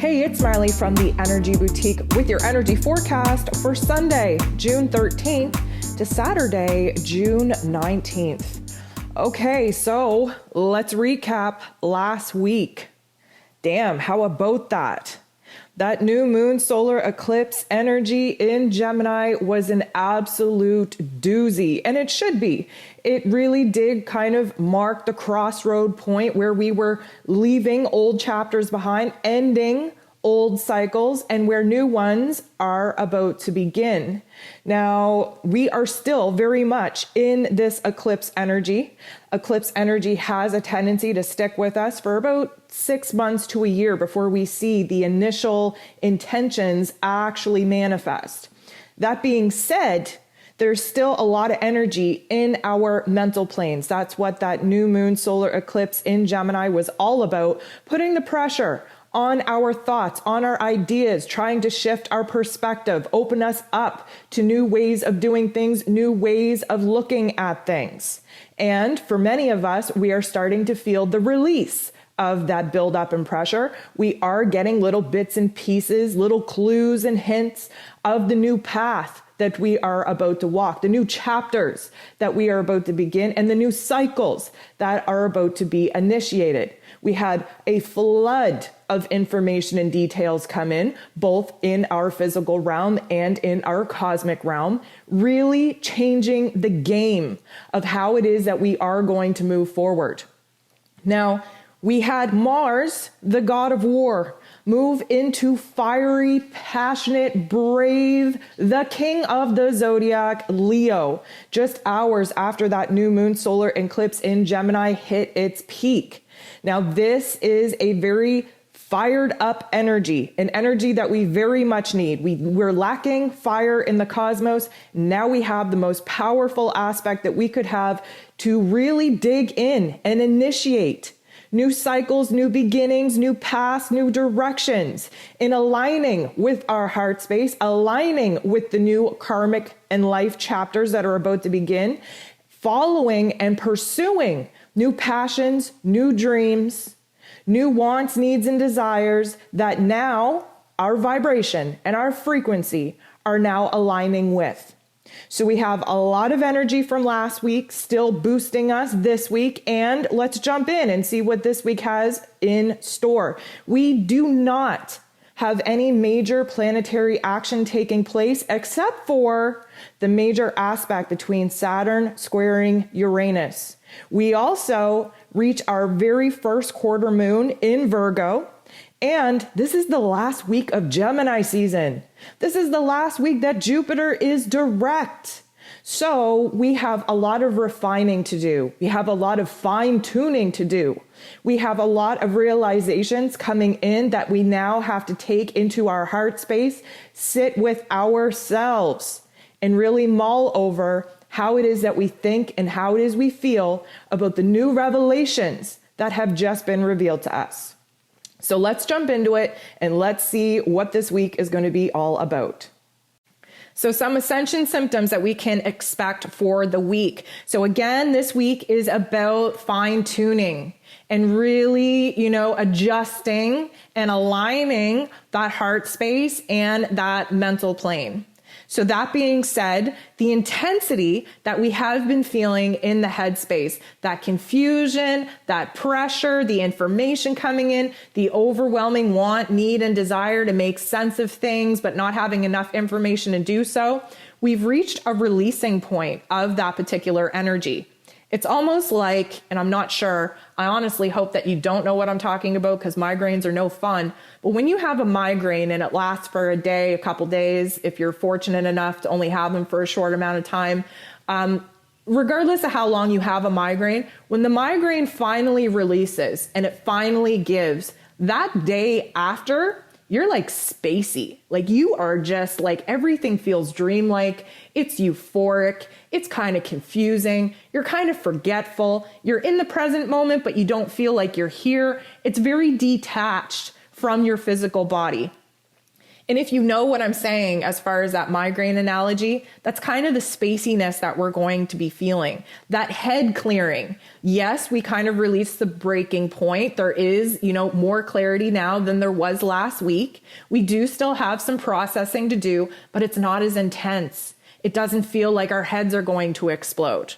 Hey, it's Marley from the Energy Boutique with your energy forecast for Sunday, June 13th to Saturday, June 19th. Okay, so let's recap last week. Damn, how about that? That new moon solar eclipse energy in Gemini was an absolute doozy, and it should be. It really did kind of mark the crossroad point where we were leaving old chapters behind, ending old cycles, and where new ones are about to begin. Now, we are still very much in this eclipse energy. Eclipse energy has a tendency to stick with us for about 6 months to a year before we see the initial intentions actually manifest. That being said, there's still a lot of energy in our mental planes. That's what that new moon solar eclipse in Gemini was all about, putting the pressure on our thoughts, on our ideas, trying to shift our perspective, open us up to new ways of doing things, new ways of looking at things. And for many of us, we are starting to feel the release of that buildup and pressure. We are getting little bits and pieces, little clues and hints of the new path that we are about to walk, the new chapters that we are about to begin, and the new cycles that are about to be initiated. We had a flood of information and details come in, both in our physical realm and in our cosmic realm, really changing the game of how it is that we are going to move forward. Now, we had Mars, the god of war, move into fiery, passionate, brave, the king of the zodiac, Leo, just hours after that new moon solar eclipse in Gemini hit its peak. Now, this is a very fired up energy, an energy that we very much need. We're lacking fire in the cosmos. Now we have the most powerful aspect that we could have to really dig in and initiate new cycles, new beginnings, new paths, new directions, in aligning with our heart space, aligning with the new karmic and life chapters that are about to begin, following and pursuing new passions, new dreams, new wants, needs, and desires that now our vibration and our frequency are now aligning with. So we have a lot of energy from last week still boosting us this week, and let's jump in and see what this week has in store. We do not have any major planetary action taking place except for the major aspect between Saturn squaring Uranus. We also reach our very first quarter moon in Virgo, and this is the last week of Gemini season. This is the last week that Jupiter is direct. So we have a lot of refining to do. We have a lot of fine tuning to do. We have a lot of realizations coming in that we now have to take into our heart space, sit with ourselves, and really mull over how it is that we think and how it is we feel about the new revelations that have just been revealed to us. So let's jump into it and let's see what this week is going to be all about. So some ascension symptoms that we can expect for the week. So again, this week is about fine tuning and really, adjusting and aligning that heart space and that mental plane. So that being said, the intensity that we have been feeling in the headspace, that confusion, that pressure, the information coming in, the overwhelming want, need, and desire to make sense of things, but not having enough information to do so, we've reached a releasing point of that particular energy. It's almost like, and I'm not sure, I honestly hope that you don't know what I'm talking about because migraines are no fun. But when you have a migraine and it lasts for a day, a couple days, if you're fortunate enough to only have them for a short amount of time, regardless of how long you have a migraine, when the migraine finally releases and it finally gives, that day after, you're like spacey. Like you are just like, everything feels dreamlike. It's euphoric. It's kind of confusing. You're kind of forgetful. You're in the present moment, but you don't feel like you're here. It's very detached from your physical body. And if you know what I'm saying, as far as that migraine analogy, that's kind of the spaciness that we're going to be feeling, that head clearing. Yes, we kind of reached the breaking point. There is, more clarity now than there was last week. We do still have some processing to do, but it's not as intense. It doesn't feel like our heads are going to explode.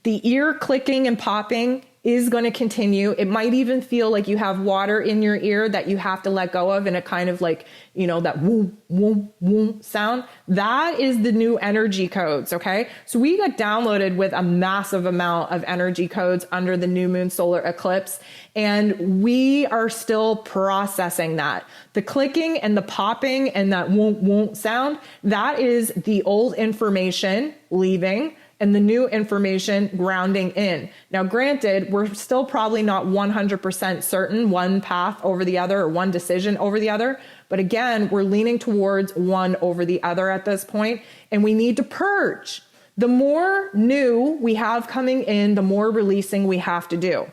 The ear clicking and popping is going to continue. It might even feel like you have water in your ear that you have to let go of, and it kind of like, that woo, woo, woo sound. That is the new energy codes, okay? So we got downloaded with a massive amount of energy codes under the new moon solar eclipse, and we are still processing that. The clicking and the popping and that won't, won't sound, that is the old information leaving and the new information grounding in. Now, granted, we're still probably not 100% certain one path over the other or one decision over the other. But again, we're leaning towards one over the other at this point, and we need to purge. The more new we have coming in, the more releasing we have to do.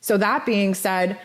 So that being said,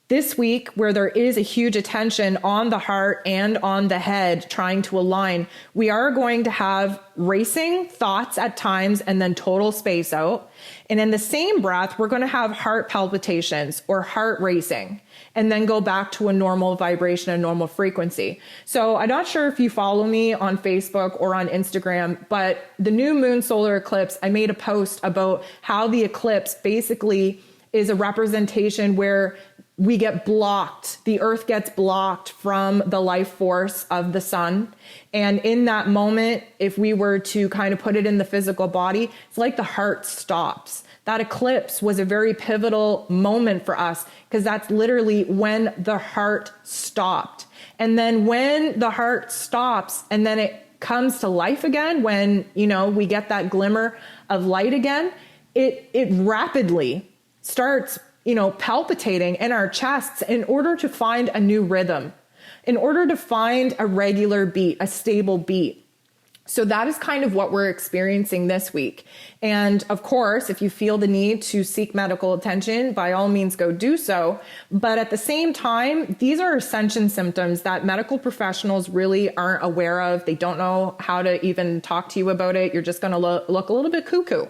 this week, where there is a huge attention on the heart and on the head trying to align, we are going to have racing thoughts at times and then total space out. And in the same breath, we're going to have heart palpitations or heart racing, and then go back to a normal vibration, a normal frequency. So I'm not sure if you follow me on Facebook or on Instagram, but the new moon solar eclipse, I made a post about how the eclipse basically is a representation where we get blocked. The earth gets blocked from the life force of the sun. And in that moment, if we were to kind of put it in the physical body, it's like the heart stops. That eclipse was a very pivotal moment for us, because that's literally when the heart stopped. And then when the heart stops and then it comes to life again, when, we get that glimmer of light again, it rapidly starts palpitating in our chests in order to find a new rhythm, in order to find a regular beat, a stable beat. So that is kind of what we're experiencing this week. And of course, if you feel the need to seek medical attention, by all means go do so. But at the same time, these are ascension symptoms that medical professionals really aren't aware of. They don't know how to even talk to you about it. You're just going to look a little bit cuckoo.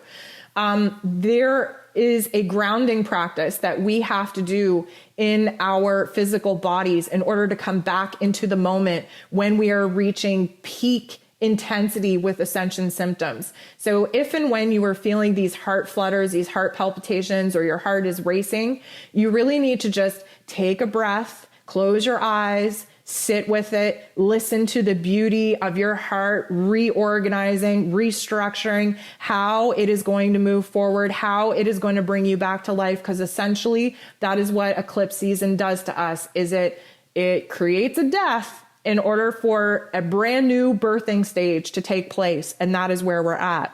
There is a grounding practice that we have to do in our physical bodies in order to come back into the moment when we are reaching peak intensity with ascension symptoms. So if and when you are feeling these heart flutters, these heart palpitations, or your heart is racing, you really need to just take a breath, close your eyes, sit with it, listen to the beauty of your heart reorganizing, restructuring, how it is going to move forward, how it is going to bring you back to life. Because essentially that is what eclipse season does to us, is it creates a death in order for a brand new birthing stage to take place. And that is where we're at.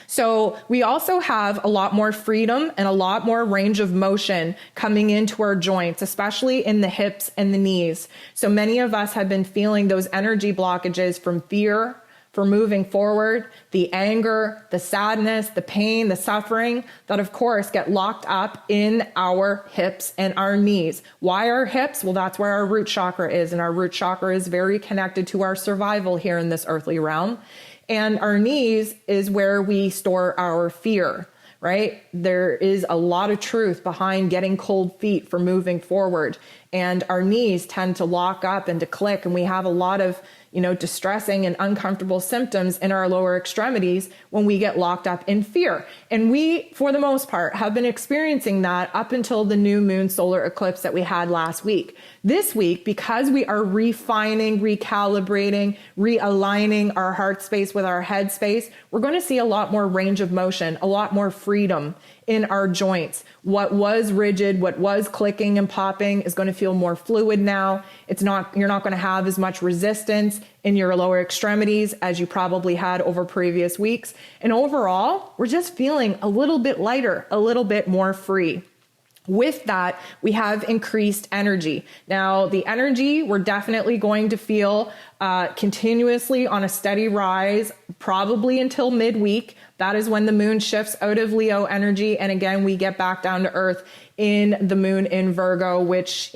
So we also have a lot more freedom and a lot more range of motion coming into our joints, especially in the hips and the knees. So many of us have been feeling those energy blockages from fear, for moving forward, the anger, the sadness, the pain, the suffering that of course get locked up in our hips and our knees. Why our hips? Well, that's where our root chakra is. And our root chakra is very connected to our survival here in this earthly realm. And our knees is where we store our fear, right? There is a lot of truth behind getting cold feet for moving forward. And our knees tend to lock up and to click. And we have a lot of, distressing and uncomfortable symptoms in our lower extremities when we get locked up in fear. And we, for the most part, have been experiencing that up until the new moon solar eclipse that we had last week. This week, because we are refining, recalibrating, realigning our heart space with our head space, we're going to see a lot more range of motion, a lot more freedom in our joints. What was rigid, what was clicking and popping is going to feel more fluid now. You're not going to have as much resistance in your lower extremities as you probably had over previous weeks. And overall, we're just feeling a little bit lighter, a little bit more free. With that, we have increased energy. Now, the energy we're definitely going to feel continuously on a steady rise, probably until midweek. That is when the moon shifts out of Leo energy. And again, we get back down to earth in the moon in Virgo, which,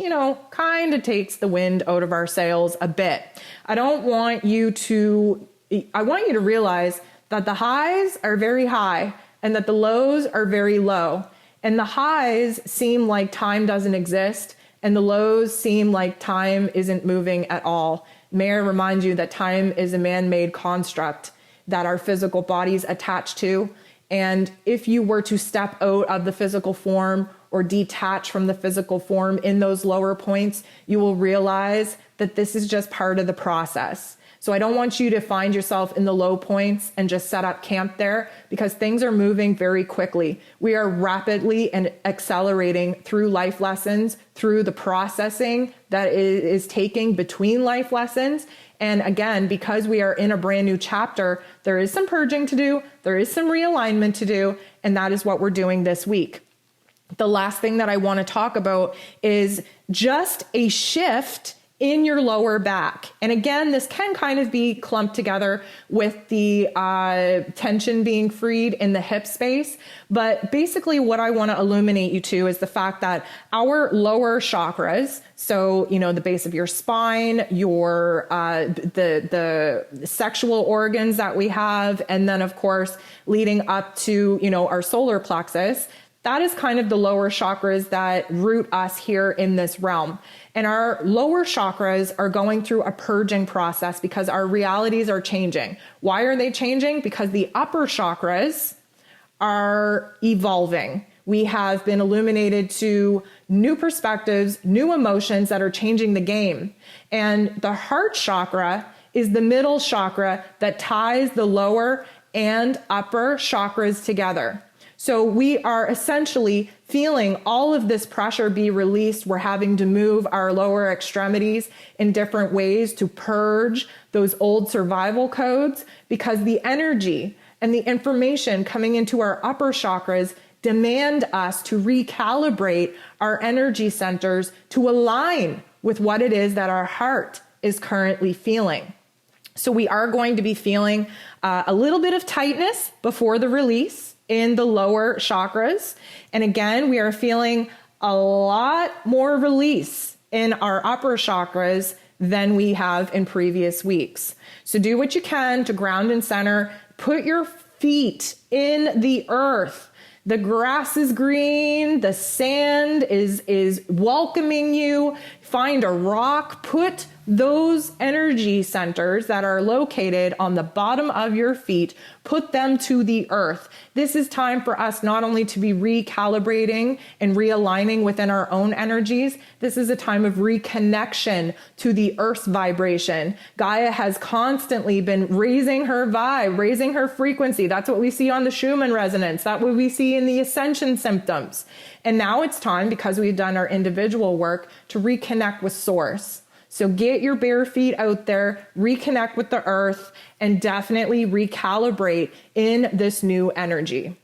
kind of takes the wind out of our sails a bit. I want you to realize that the highs are very high and that the lows are very low. And the highs seem like time doesn't exist, and the lows seem like time isn't moving at all. May I remind you that time is a man-made construct that our physical bodies attach to. And if you were to step out of the physical form or detach from the physical form in those lower points, you will realize that this is just part of the process. So I don't want you to find yourself in the low points and just set up camp there, because things are moving very quickly. We are rapidly and accelerating through life lessons, through the processing that is taking between life lessons. And again, because we are in a brand new chapter, there is some purging to do, there is some realignment to do, and that is what we're doing this week. The last thing that I want to talk about is just a shift in your lower back. And again, this can kind of be clumped together with the tension being freed in the hip space. But basically what I want to illuminate you to is the fact that our lower chakras, so, the base of your spine, your the sexual organs that we have, and then of course, leading up to, our solar plexus, that is kind of the lower chakras that root us here in this realm. And our lower chakras are going through a purging process because our realities are changing. Why are they changing? Because the upper chakras are evolving. We have been illuminated to new perspectives, new emotions that are changing the game. And the heart chakra is the middle chakra that ties the lower and upper chakras together. So we are essentially feeling all of this pressure be released. We're having to move our lower extremities in different ways to purge those old survival codes, because the energy and the information coming into our upper chakras demand us to recalibrate our energy centers to align with what it is that our heart is currently feeling. So we are going to be feeling a little bit of tightness before the release in the lower chakras. And again, we are feeling a lot more release in our upper chakras than we have in previous weeks. So do what you can to ground and center. Put your feet in the earth. The grass is green. The sand is welcoming you. Find a rock. Put those energy centers that are located on the bottom of your feet, put them to the earth. This is time for us not only to be recalibrating and realigning within our own energies, this is a time of reconnection to the earth's vibration. Gaia has constantly been raising her vibe, raising her frequency. That's what we see on the Schumann Resonance. That's what we see in the Ascension Symptoms. And now it's time, because we've done our individual work, to reconnect with Source. So get your bare feet out there, reconnect with the earth, and definitely recalibrate in this new energy.